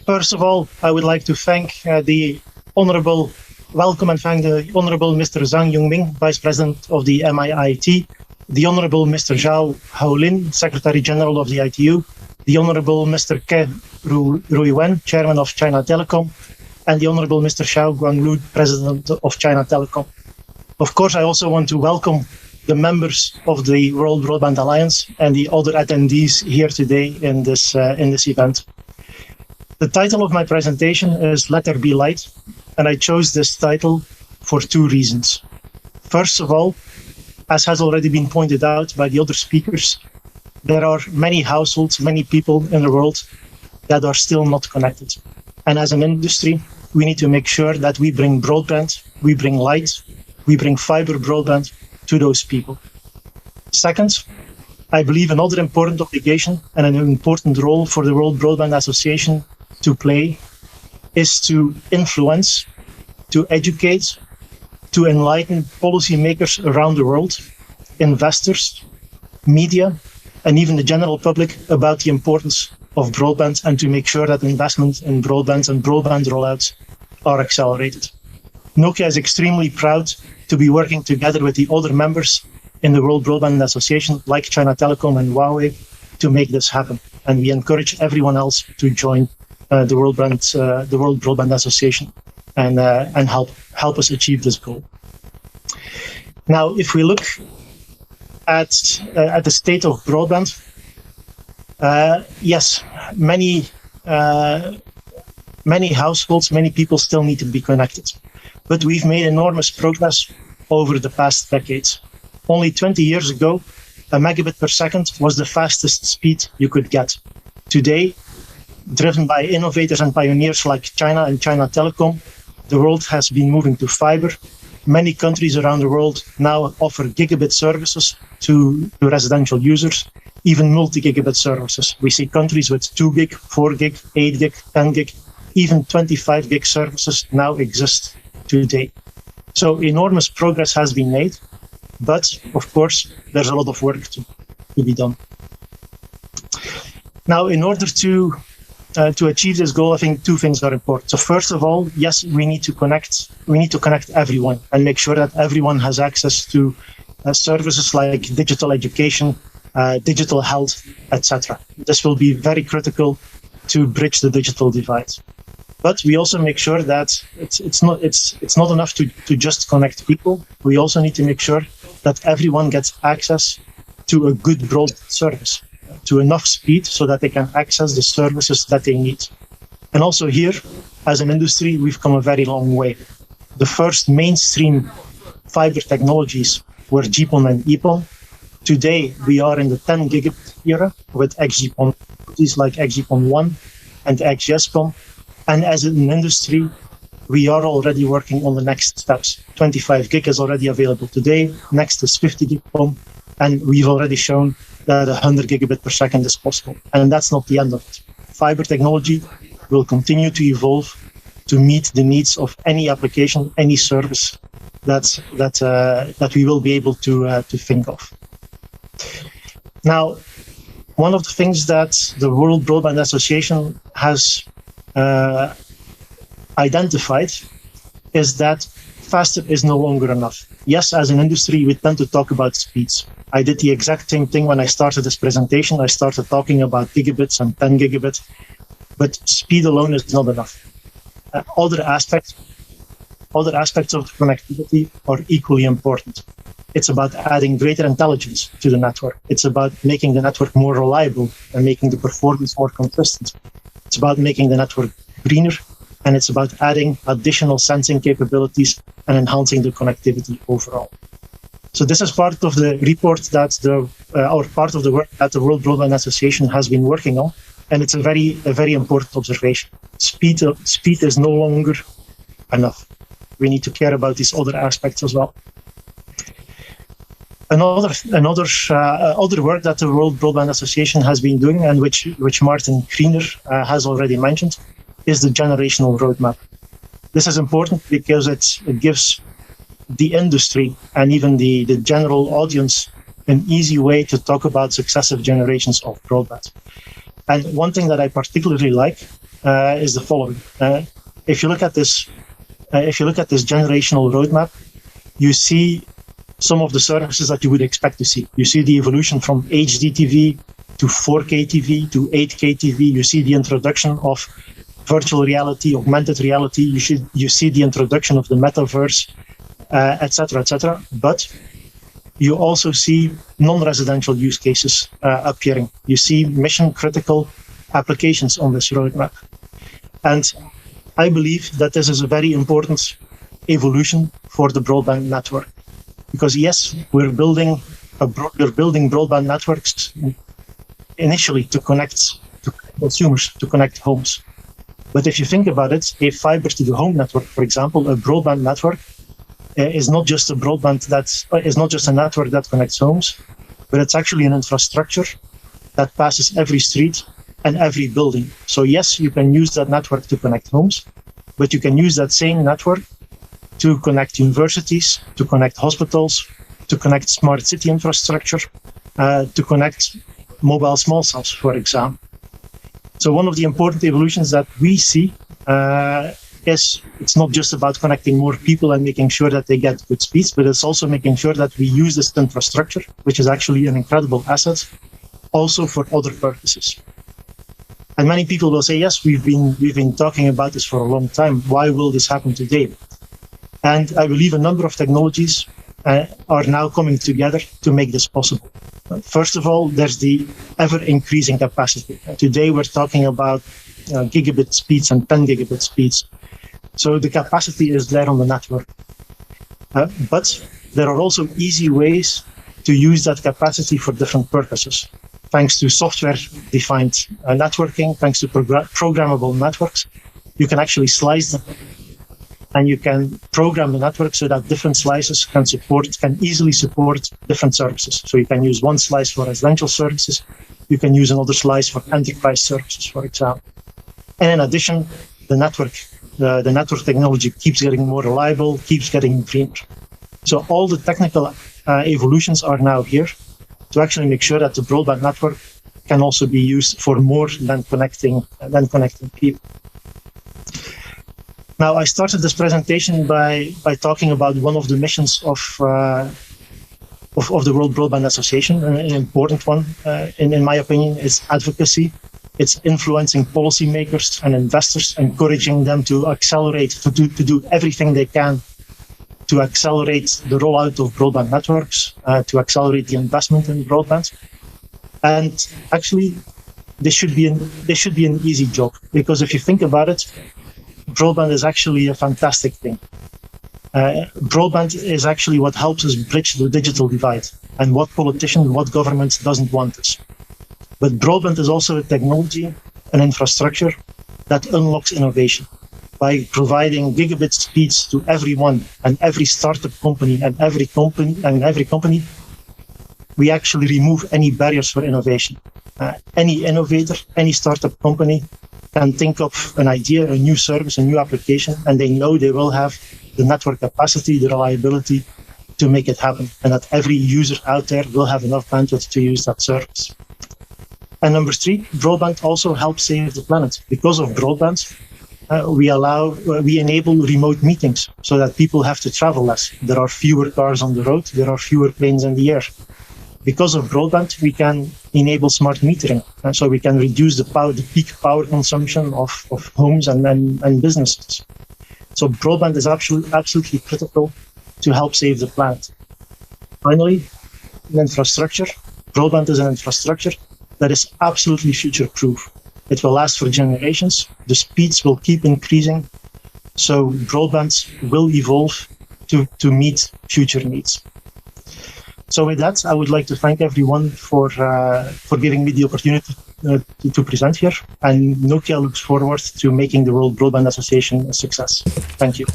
First of all, I would like to thank welcome and thank the Honorable Mr. Zhang Yongming, Vice President of the MIIT, the Honorable Mr. Zhao Haolin, Secretary General of the ITU, the Honorable Mr. Ke Ruiwen, Chairman of China Telecom, and the Honorable Mr. Xiao Guanglu, President of China Telecom. Of course, I also want to welcome the members of the World Broadband Alliance and the other attendees here today in this event. The title of my presentation is Let There Be Light, and I chose this title for two reasons. First of all, as has already been pointed out by the other speakers, there are many households, many people in the world that are still not connected. And as an industry, we need to make sure that we bring broadband, we bring light, we bring fiber broadband to those people. Second, I believe another important obligation and an important role for the World Broadband Association to play is to influence, to educate, to enlighten policymakers around the world, investors, media, and even the general public about the importance of broadband, and to make sure that investment in broadband and broadband rollouts are accelerated. Nokia is extremely proud to be working together with the other members in the World Broadband Association, like China Telecom and Huawei, to make this happen. And we encourage everyone else to join the World Broadband Association and help us achieve this goal. Now, if we look at the state of broadband, yes, many households, many people still need to be connected. But we've made enormous progress over the past decades. Only 20 years ago, a megabit per second was the fastest speed you could get. Today, driven by innovators and pioneers like China and China Telecom, the world has been moving to fiber. Many countries around the world now offer gigabit services to residential users, even multi-gigabit services. We see countries with 2 gig, 4 gig, 8 gig, 10 gig, even 25 gig services now exist today. So enormous progress has been made, but of course, there's a lot of work to be done. Now, in order to achieve this goal, I think two things are important. So first of all, yes, we need to connect everyone and make sure that everyone has access to services like digital education, digital health, etc. This will be very critical to bridge the digital divide. But we also make sure that it's not enough to just connect people. We also need to make sure that everyone gets access to a good broadband service, to enough speed so that they can access the services that they need. And also here, as an industry, we've come a very long way. The first mainstream fiber technologies were GPON and EPON. Today, we are in the 10 gigabit era with XGPON, like XGPON 1 and XGS-PON. And as an industry, we are already working on the next steps. 25 gig is already available today. Next is 50 gig PON. And we've already shown that 100 gigabit per second is possible. And that's not the end of it. Fiber technology will continue to evolve to meet the needs of any application, any service that we will be able to think of. Now, one of the things that the World Broadband Association has identified is that faster is no longer enough. Yes, as an industry, we tend to talk about speeds. I did the exact same thing when I started this presentation. I started talking about gigabits and 10 gigabit, but speed alone is not enough. Other aspects of connectivity are equally important. It's about adding greater intelligence to the network. It's about making the network more reliable and making the performance more consistent. It's about making the network greener, and it's about adding additional sensing capabilities and enhancing the connectivity overall. So this is part of the report that part of the work that the World Broadband Association has been working on, and it's a very important observation. Speed is no longer enough. We need to care about these other aspects as well. Other work that the World Broadband Association has been doing, and which Martin Griener has already mentioned, is the generational roadmap. This is important because it gives the industry and even the general audience an easy way to talk about successive generations of broadband. And one thing that I particularly like is the following. If you look at this generational roadmap, you see some of the services that you would expect to see. You see the evolution from HD TV to 4K TV to 8K TV. You see the introduction of virtual reality, augmented reality. You see the introduction of the metaverse, etc., etc. But you also see non-residential use cases appearing. You see mission-critical applications on this roadmap. And I believe that this is a very important evolution for the broadband network. Because yes, we're building broadband networks initially to connect consumers, to connect homes. But if you think about it, a fiber to the home network, for example, a broadband network is not just a network that connects homes, but it's actually an infrastructure that passes every street and every building. So yes, you can use that network to connect homes, but you can use that same network to connect universities, to connect hospitals, to connect smart city infrastructure, to connect mobile small cells, for example. So one of the important evolutions that we see is it's not just about connecting more people and making sure that they get good speeds, but it's also making sure that we use this infrastructure, which is actually an incredible asset, also for other purposes. And many people will say, yes, we've been talking about this for a long time. Why will this happen today? And I believe a number of technologies are now coming together to make this possible. First of all, there's the ever-increasing capacity. Today, we're talking about gigabit speeds and 10 gigabit speeds. So the capacity is there on the network. But there are also easy ways to use that capacity for different purposes. Thanks to software-defined networking, thanks to programmable networks, you can actually slice them. And you can program the network so that different slices can easily support different services. So you can use one slice for residential services. You can use another slice for enterprise services, for example. And in addition, the network technology keeps getting more reliable, keeps getting greener. So all the technical evolutions are now here to actually make sure that the broadband network can also be used for more than connecting people. Now, I started this presentation by talking about one of the missions of the World Broadband Association. An important one, in my opinion, is advocacy. It's influencing policymakers and investors, encouraging them to accelerate, to do everything they can to accelerate the rollout of broadband networks, to accelerate the investment in broadband. And actually, this should be an easy job, because if you think about it, broadband is actually a fantastic thing. Broadband is actually what helps us bridge the digital divide, and what politician, what government doesn't want this. But broadband is also a technology, an infrastructure that unlocks innovation. By providing gigabit speeds to everyone and every startup company and every company, we actually remove any barriers for innovation. Any innovator, any startup company can think of an idea, a new service, a new application, and they know they will have the network capacity, the reliability to make it happen, and that every user out there will have enough bandwidth to use that service. And number 3, broadband also helps save the planet. Because of broadband, we enable remote meetings so that people have to travel less. There are fewer cars on the road, there are fewer planes in the air. Because of broadband, we can enable smart metering, so we can reduce the peak power consumption of homes and businesses. So broadband is absolutely critical to help save the planet. Finally, an infrastructure. Broadband is an infrastructure that is absolutely future-proof. It will last for generations. The speeds will keep increasing. So broadband will evolve to meet future needs. So with that, I would like to thank everyone for giving me the opportunity to present here. And Nokia looks forward to making the World Broadband Association a success. Thank you.